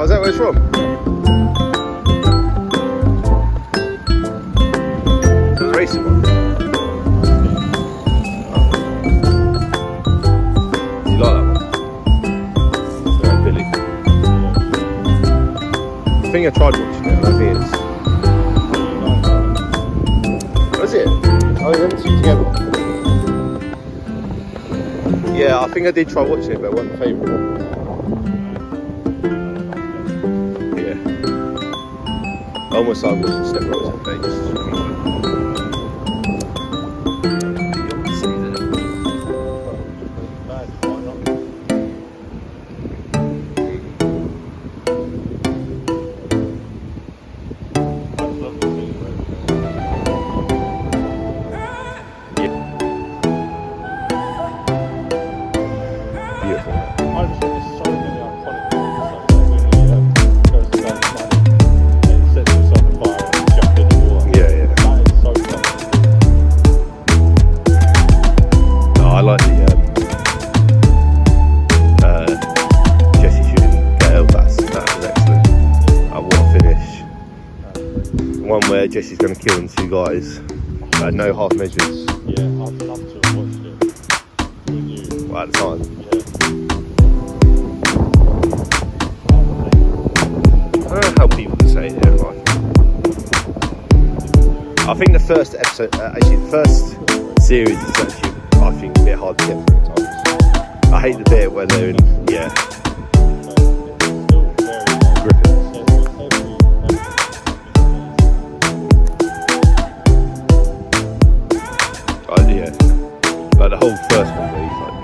is that where it's from? There's a racing one. You like that one? Yeah, Billy. I think I tried watching it, I don't think it's... Was it? Oh, them two together. Yeah, I think I did try watching it, but it wasn't my favourite one. Yeah. Almost like watching Step Brothers on Vegas. Jesse's going to kill them two guys. No half measures. Yeah, I'd love to have watched it with you. Well, at the time. Yeah. I don't know how people can say it. Yeah, like. I think the first episode, actually the first series is actually, I think, a bit hard to get through at times. I hate the bit where they're in, yeah. Like the whole first one where he's like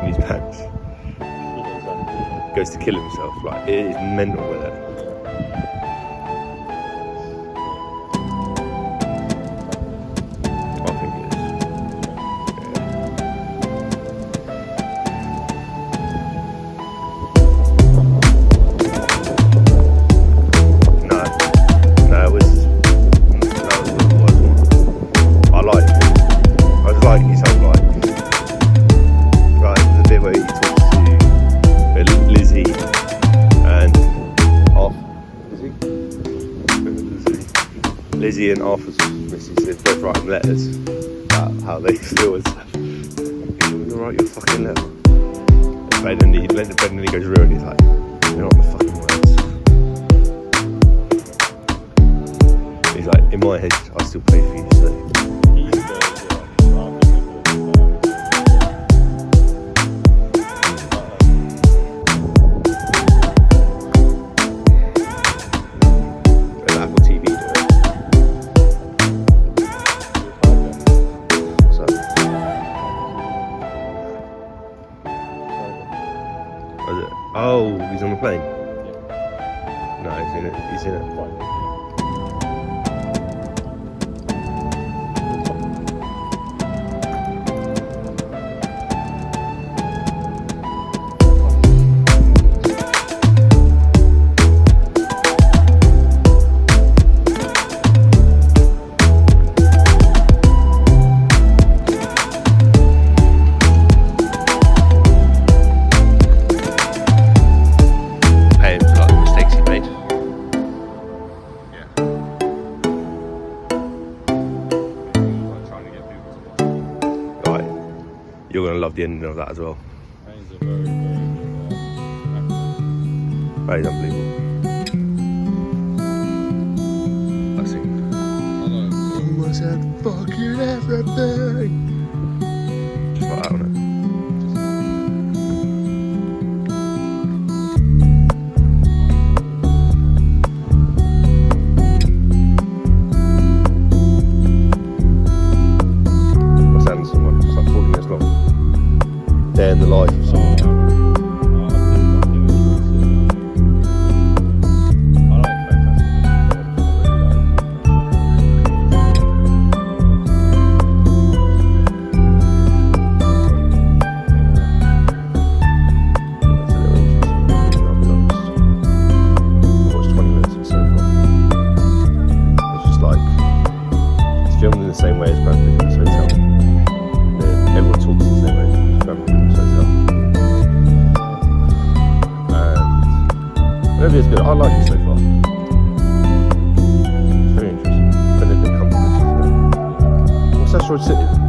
in his pants goes to kill himself, like it is mental with it. I think it is. No, it was I like it. I just like his whole life. Right, the bit where he talks to Lizzie and Lizzie and Arthur's missus, they both write him letters about how they feel and stuff. You're gonna write your fucking letter. But then he goes real and he's like, you're not the fucking words. He's like, in my head, I still pay for you, so. Oh, he's on the plane? Yeah. No, he's in it. You're going to love the ending of that as well. That is a very, very good actor. That is unbelievable. I sing. Almost had fucking everything. Just like that, wasn't it? Day in the life of someone. CV is good. I like it so far. It's very interesting. Been a good couple of weeks. What's Asteroid City?